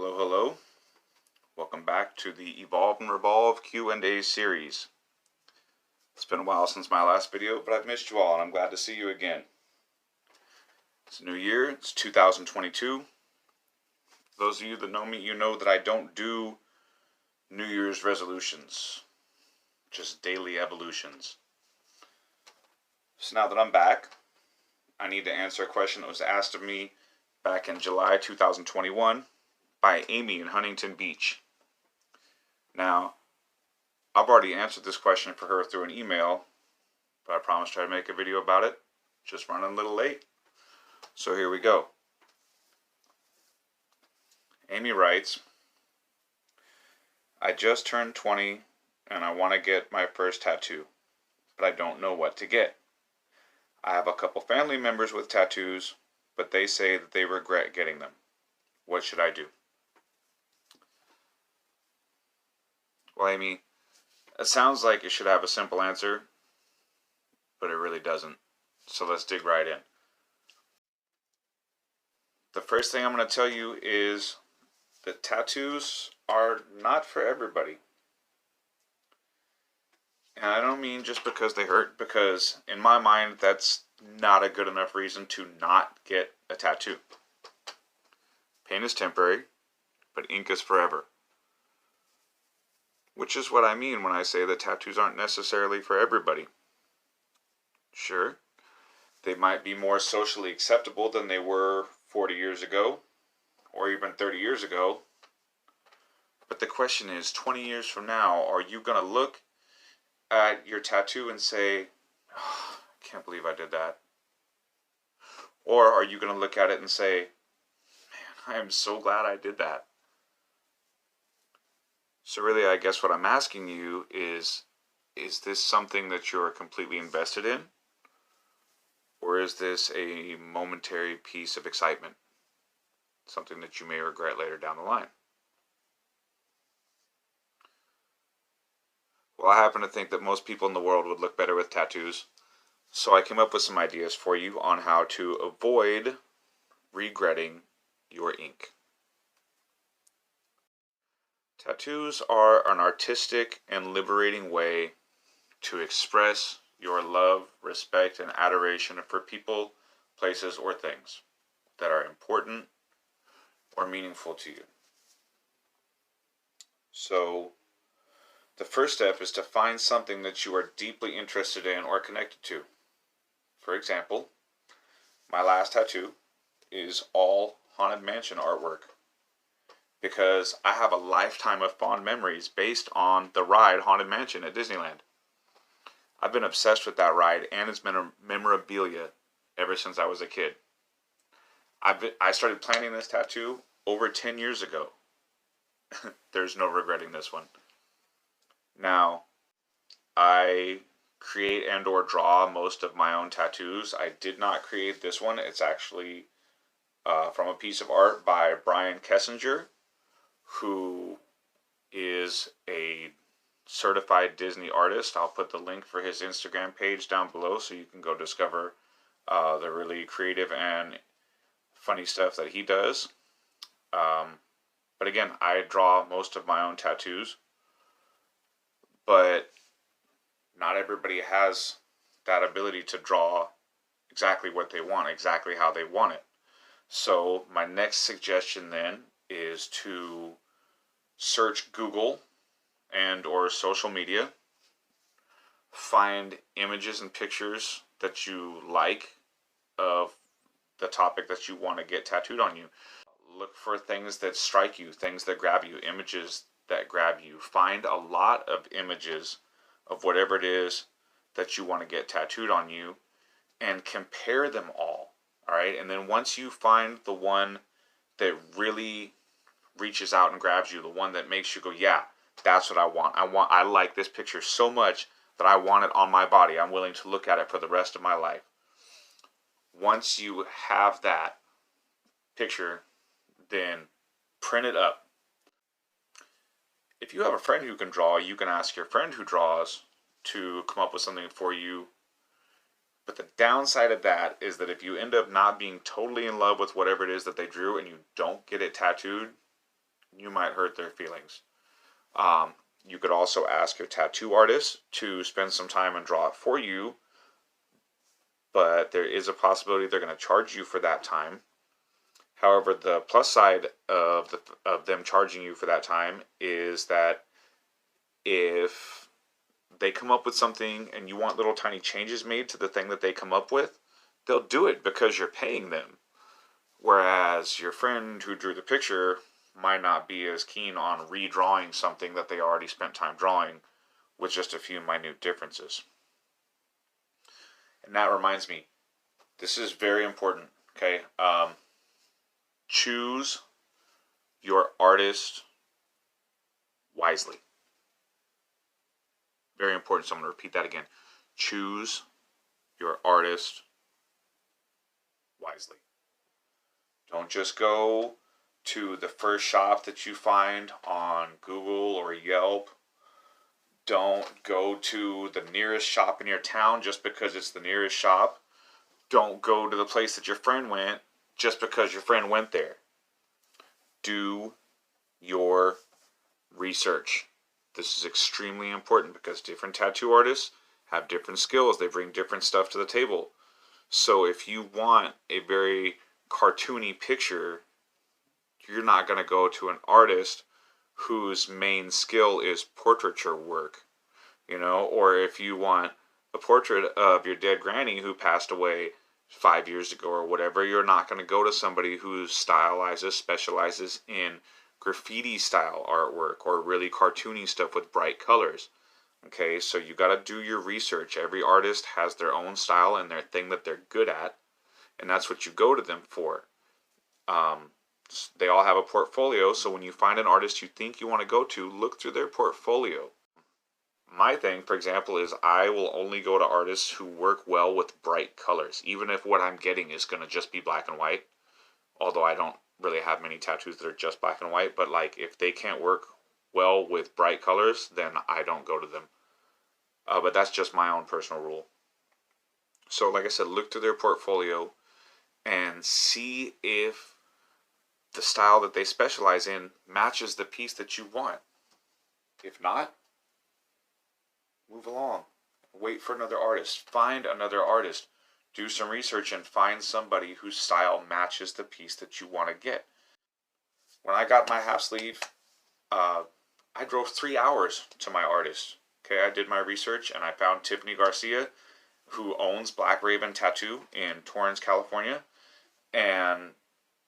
Hello, hello. Welcome back to the Evolve and Revolve Q&A series. It's been a while since my last video, but I've missed you all, and I'm glad to see you again. It's a new year. It's 2022. For those of you that know me, you know that I don't do New Year's resolutions, just daily evolutions. So now that I'm back, I need to answer a question that was asked of me back in July 2021 by Amy in Huntington Beach. Now, I've already answered this question for her through an email, but I promised her I'd make a video about it. Just running a little late. So here we go. Amy writes, I just turned 20 and I want to get my first tattoo, but I don't know what to get. I have a couple family members with tattoos, but they say that they regret getting them. What should I do? Well, Amy, it sounds like it should have a simple answer, but it really doesn't. So let's dig right in. The first thing I'm going to tell you is that tattoos are not for everybody. And I don't mean just because they hurt, because in my mind, that's not a good enough reason to not get a tattoo. Pain is temporary, but ink is forever. Which is what I mean when I say that tattoos aren't necessarily for everybody. Sure, they might be more socially acceptable than they were 40 years ago, or even 30 years ago. But the question is, 20 years from now, are you going to look at your tattoo and say, oh, I can't believe I did that? Or are you going to look at it and say, man, I am so glad I did that? So really, I guess what I'm asking you is this something that you're completely invested in? Or is this a momentary piece of excitement? Something that you may regret later down the line? Well, I happen to think that most people in the world would look better with tattoos. So I came up with some ideas for you on how to avoid regretting your ink. Tattoos are an artistic and liberating way to express your love, respect, and adoration for people, places, or things that are important or meaningful to you. So, the first step is to find something that you are deeply interested in or connected to. For example, my last tattoo is all Haunted Mansion artwork, because I have a lifetime of fond memories based on the ride Haunted Mansion at Disneyland. I've been obsessed with that ride and its memorabilia ever since I was a kid. I started planning this tattoo over 10 years ago. There's no regretting this one. Now, I create and or draw most of my own tattoos. I did not create this one. It's actually from a piece of art by Brian Kessinger, who is a certified Disney artist. I'll put the link for his Instagram page down below so you can go discover the really creative and funny stuff that he does. But again, I draw most of my own tattoos, but not everybody has that ability to draw exactly what they want, exactly how they want it. So my next suggestion then is to search Google and or social media, find images and pictures that you like of the topic that you want to get tattooed on you. Look for things that strike you, things that grab you, images that grab you. Find a lot of images of whatever it is that you want to get tattooed on you and compare them all. All right, and then once you find the one that really reaches out and grabs you, the one that makes you go, yeah, that's what I want. I like this picture so much that I want it on my body. I'm willing to look at it for the rest of my life. Once you have that picture, then print it up. If you have a friend who can draw, you can ask your friend who draws to come up with something for you. But the downside of that is that if you end up not being totally in love with whatever it is that they drew and you don't get it tattooed, you might hurt their feelings. You could also ask your tattoo artist to spend some time and draw it for you, but there is a possibility they're going to charge you for that time. However, the plus side of them charging you for that time is that if they come up with something and you want little tiny changes made to the thing that they come up with, they'll do it because you're paying them. Whereas your friend who drew the picture might not be as keen on redrawing something that they already spent time drawing with just a few minute differences. And that reminds me, this is very important, okay? Choose your artist wisely. Very important, so I'm going to repeat that again. Choose your artist wisely. Don't just go to the first shop that you find on Google or Yelp. Don't go to the nearest shop in your town just because it's the nearest shop. Don't go to the place that your friend went just because your friend went there. Do your research. This is extremely important because different tattoo artists have different skills. They bring different stuff to the table. So if you want a very cartoony picture, you're not going to go to an artist whose main skill is portraiture work, or if you want a portrait of your dead granny who passed away 5 years ago or whatever, you're not going to go to somebody who specializes in graffiti style artwork or really cartoony stuff with bright colors. Okay, so you got to do your research. Every artist has their own style and their thing that they're good at, and that's what you go to them for. They all have a portfolio, so when you find an artist you think you want to go to, look through their portfolio. My thing, for example, is I will only go to artists who work well with bright colors, even if what I'm getting is going to just be black and white. Although I don't really have many tattoos that are just black and white, but like if they can't work well with bright colors, then I don't go to them. But that's just my own personal rule. So like I said, look through their portfolio and see if the style that they specialize in matches the piece that you want. If not, move along. Wait for another artist. Find another artist. Do some research and find somebody whose style matches the piece that you want to get. When I got my half sleeve, I drove 3 hours to my artist. Okay, I did my research and I found Tiffany Garcia, who owns Black Raven Tattoo in Torrance, California, and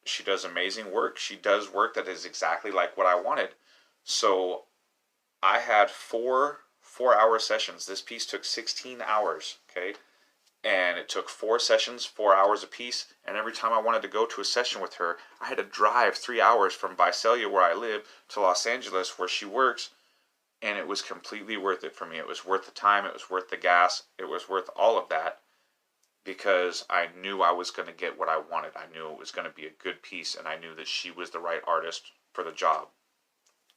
she does amazing work. She does work that is exactly like what I wanted. So I had four-hour sessions. This piece took 16 hours, okay? And it took 4 sessions, 4 hours a piece, and every time I wanted to go to a session with her, I had to drive 3 hours from Visalia, where I live, to Los Angeles, where she works, and it was completely worth it for me. It was worth the time, it was worth the gas, it was worth all of that, because I knew I was going to get what I wanted. I knew it was going to be a good piece, and I knew that she was the right artist for the job.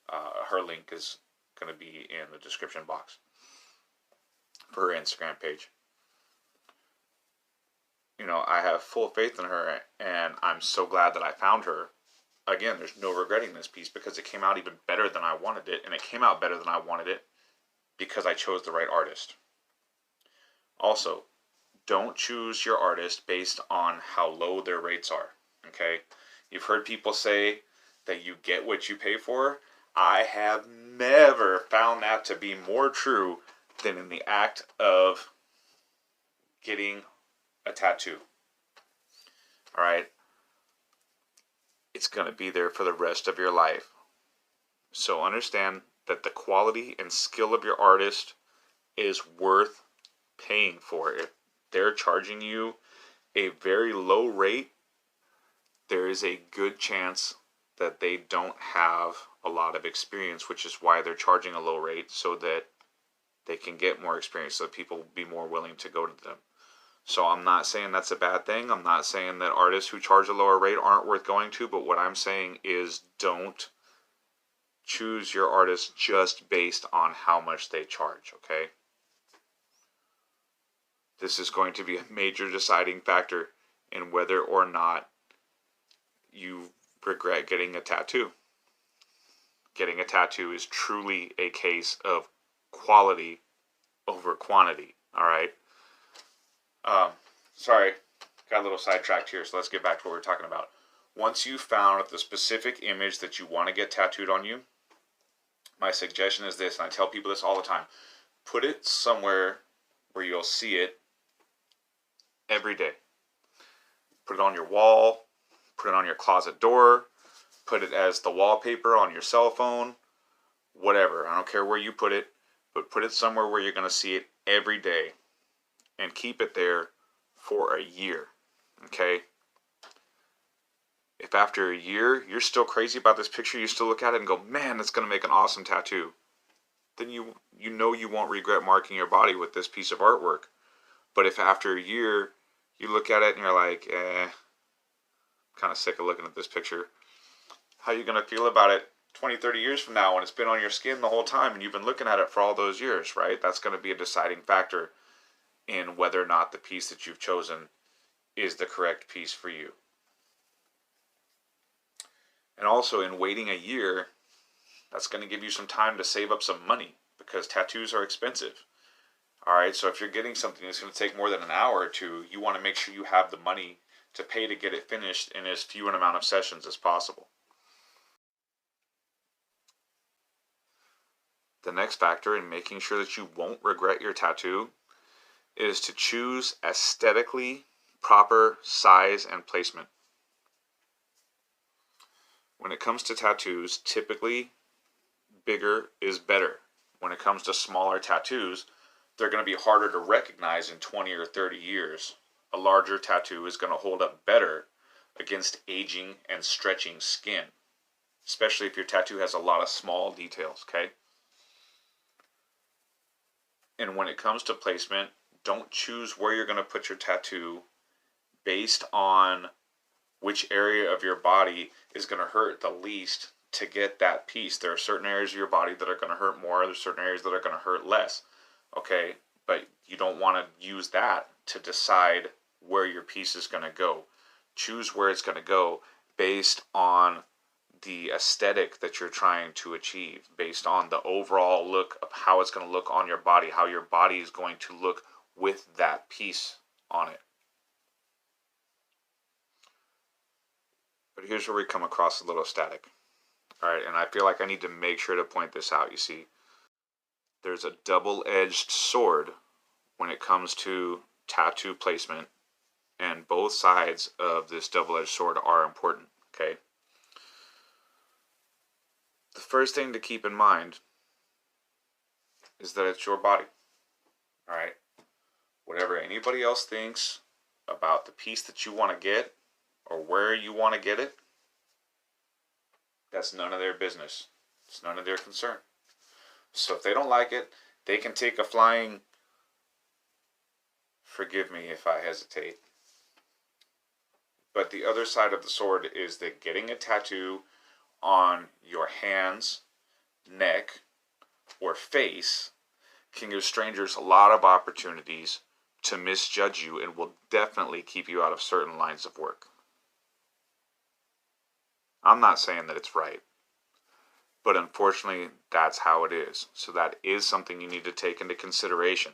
Her link is going to be in the description box for her Instagram page. I have full faith in her, and I'm so glad that I found her. Again, there's no regretting this piece because it came out even better than I wanted it, and it came out better than I wanted it because I chose the right artist. Also, don't choose your artist based on how low their rates are, okay? You've heard people say that you get what you pay for. I have never found that to be more true than in the act of getting a tattoo. All right? It's going to be there for the rest of your life. So understand that the quality and skill of your artist is worth paying for. If they're charging you a very low rate, there is a good chance that they don't have a lot of experience, which is why they're charging a low rate, so that they can get more experience, so that people will be more willing to go to them. So I'm not saying that's a bad thing. I'm not saying that artists who charge a lower rate aren't worth going to, but what I'm saying is don't choose your artist just based on how much they charge, okay? This is going to be a major deciding factor in whether or not you regret getting a tattoo. getting a tattoo is truly a case of quality over quantity. All right. Sorry, got a little sidetracked here, so let's get back to what we're talking about. Once you've found the specific image that you want to get tattooed on you, my suggestion is this, and I tell people this all the time: put it somewhere where you'll see it every day. Put it on your wall, put it on your closet door, put it as the wallpaper on your cell phone, whatever. I don't care where you put it, but put it somewhere where you're going to see it every day and keep it there for a year. Okay? If after a year you're still crazy about this picture, you still look at it and go, man, that's going to make an awesome tattoo, then you know you won't regret marking your body with this piece of artwork. But if after a year you look at it and you're like, kind of sick of looking at this picture, how are you going to feel about it 20, 30 years from now when it's been on your skin the whole time and you've been looking at it for all those years, right? That's going to be a deciding factor in whether or not the piece that you've chosen is the correct piece for you. And also, in waiting a year, that's going to give you some time to save up some money, because tattoos are expensive. All right, so if you're getting something that's going to take more than an hour or two, you want to make sure you have the money to pay to get it finished in as few an amount of sessions as possible. The next factor in making sure that you won't regret your tattoo is to choose aesthetically proper size and placement. When it comes to tattoos, typically bigger is better. When it comes to smaller tattoos, they're going to be harder to recognize in 20 or 30 years. A larger tattoo is going to hold up better against aging and stretching skin, especially if your tattoo has a lot of small details, okay? And when it comes to placement, don't choose where you're going to put your tattoo based on which area of your body is going to hurt the least to get that piece. There are certain areas of your body that are going to hurt more. There's certain areas that are going to hurt less. Okay? But you don't want to use that to decide where your piece is going to go. Choose where it's going to go based on the aesthetic that you're trying to achieve, based on the overall look of how it's going to look on your body, how your body is going to look with that piece on it. But here's where we come across a little static. All right, and I feel like I need to make sure to point this out. You see, there's a double-edged sword when it comes to tattoo placement, and both sides of this double-edged sword are important, okay? The first thing to keep in mind is that it's your body, all right? Whatever anybody else thinks about the piece that you want to get or where you want to get it, that's none of their business. It's none of their concern. So if they don't like it, they can take a flying, forgive me if I hesitate, but the other side of the sword is that getting a tattoo on your hands, neck, or face can give strangers a lot of opportunities to misjudge you and will definitely keep you out of certain lines of work. I'm not saying that it's right, but unfortunately that's how it is. So that is something you need to take into consideration.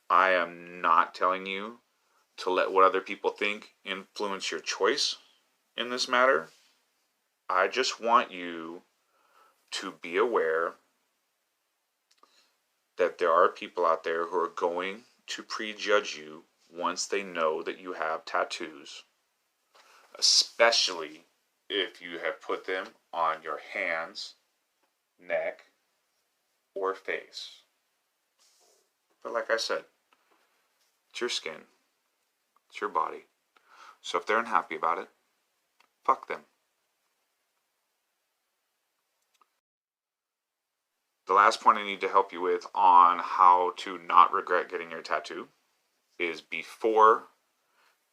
I am not telling you to let what other people think influence your choice in this matter. I just want you to be aware that there are people out there who are going to prejudge you once they know that you have tattoos, especially if you have put them on your hands, neck, or face. But like I said, it's your skin, it's your body. So if they're unhappy about it, fuck them. The last point I need to help you with on how to not regret getting your tattoo is before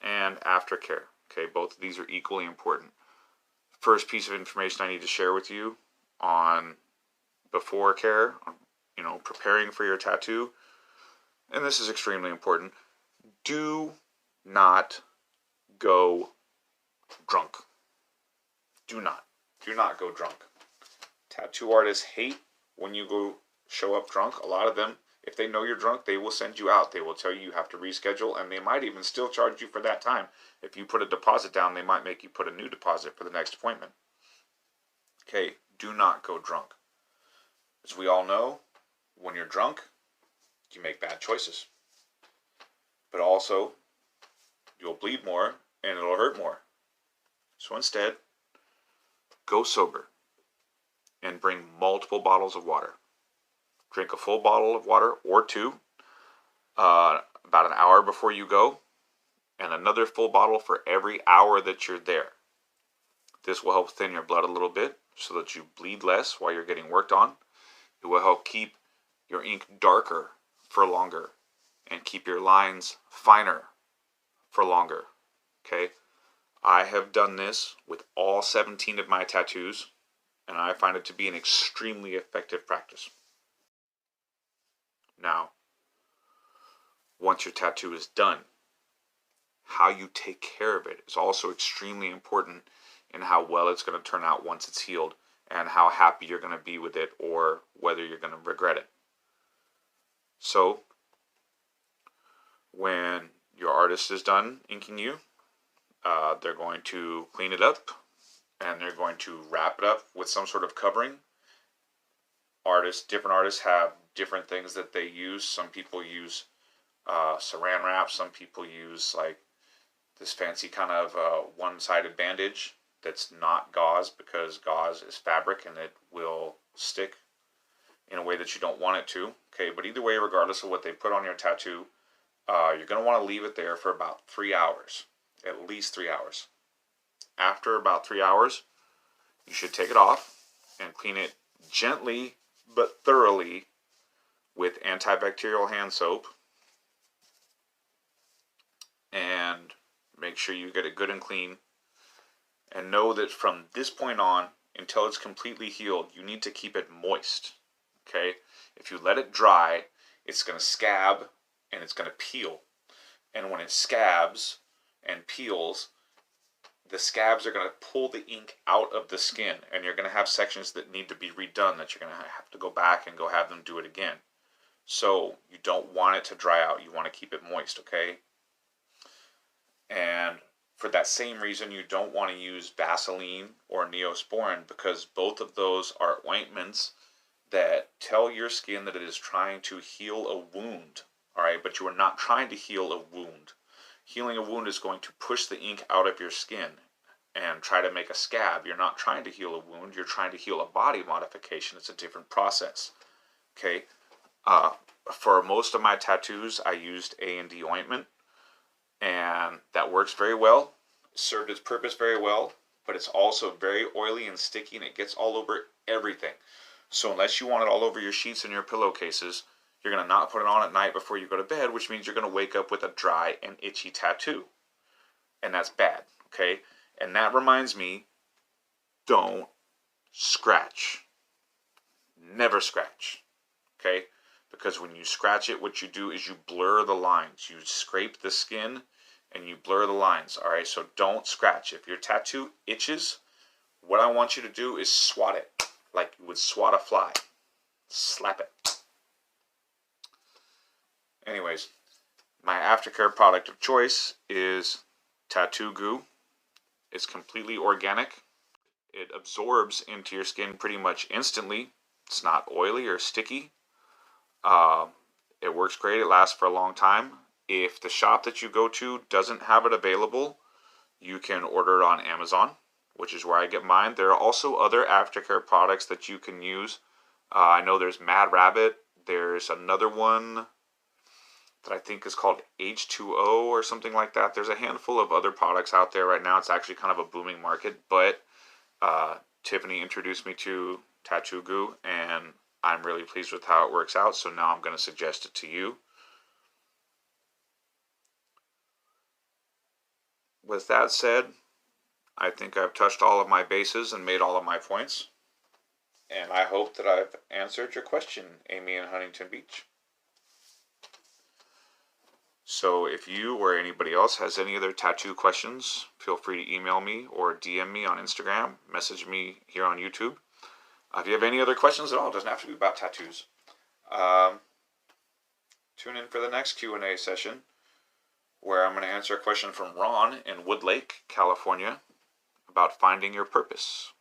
and after care. Okay, both of these are equally important. First piece of information I need to share with you on before care, preparing for your tattoo, and this is extremely important. Do not go drunk. Do not. Do not go drunk. Tattoo artists hate when you go show up drunk. A lot of them, if they know you're drunk, they will send you out. They will tell you have to reschedule, and they might even still charge you for that time. If you put a deposit down, they might make you put a new deposit for the next appointment. Okay, do not go drunk. As we all know, when you're drunk, you make bad choices. But also, you'll bleed more and it'll hurt more. So instead, go sober and bring multiple bottles of water. Drink a full bottle of water or two about an hour before you go, and another full bottle for every hour that you're there. This will help thin your blood a little bit so that you bleed less while you're getting worked on. It will help keep your ink darker for longer and keep your lines finer for longer. Okay? I have done this with all 17 of my tattoos, and I find it to be an extremely effective practice. Now, once your tattoo is done, how you take care of it is also extremely important in how well it's going to turn out once it's healed, and how happy you're going to be with it, or whether you're going to regret it. So, when your artist is done inking you, they're going to clean it up, and they're going to wrap it up with some sort of covering. Different artists have different things that they use. Some people use saran wrap. Some people use like this fancy kind of one-sided bandage that's not gauze, because gauze is fabric and it will stick in a way that you don't want it to. Okay, but either way, regardless of what they put on your tattoo, you're going to want to leave it there for about 3 hours, at least 3 hours. After about 3 hours, you should take it off and clean it gently but thoroughly with antibacterial hand soap, and make sure you get it good and clean. And know that from this point on, until it's completely healed, you need to keep it moist. Okay? If you let it dry, it's going to scab and it's going to peel. And when it scabs and peels, the scabs are going to pull the ink out of the skin, and you're going to have sections that need to be redone, that you're going to have to go back and go have them do it again. So you don't want it to dry out. You want to keep it moist, okay? And for that same reason, you don't want to use Vaseline or Neosporin, because both of those are ointments that tell your skin that it is trying to heal a wound, all right? But you are not trying to heal a wound. Healing a wound is going to push the ink out of your skin and try to make a scab. You're not trying to heal a wound. You're trying to heal a body modification. It's a different process, okay? For most of my tattoos, I used A&D ointment, and that works very well. It served its purpose very well, but it's also very oily and sticky, and it gets all over everything. So unless you want it all over your sheets and your pillowcases, you're going to not put it on at night before you go to bed, which means you're going to wake up with a dry and itchy tattoo. And that's bad, okay? And that reminds me, don't scratch. Never scratch, okay? Because when you scratch it, what you do is you blur the lines. You scrape the skin and you blur the lines, all right? So don't scratch. If your tattoo itches, what I want you to do is swat it like you would swat a fly. Slap it. Anyways, my aftercare product of choice is tattoo goo. It's completely organic. It absorbs into your skin pretty much instantly. It's not oily or sticky. It works great. It lasts for a long time. If the shop that you go to doesn't have it available, you can order it on Amazon, which is where I get mine. There are also other aftercare products that you can use. I know there's Mad Rabbit. There's another one that I think is called H2O or something like that. There's a handful of other products out there right now. It's actually kind of a booming market, but Tiffany introduced me to tattoo goo, and I'm really pleased with how it works out, so now I'm going to suggest it to you. With that said, I think I've touched all of my bases and made all of my points, and I hope that I've answered your question, Amy in Huntington Beach. So if you or anybody else has any other tattoo questions, feel free to email me or DM me on Instagram, message me here on YouTube. If you have any other questions at all, it doesn't have to be about tattoos. Tune in for the next Q&A session, where I'm going to answer a question from Ron in Woodlake, California, about finding your purpose.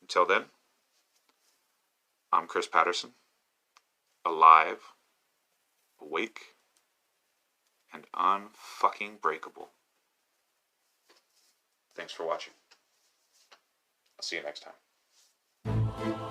Until then, I'm Chris Patterson, alive, awake, and unfucking breakable. Thanks for watching. I'll see you next time.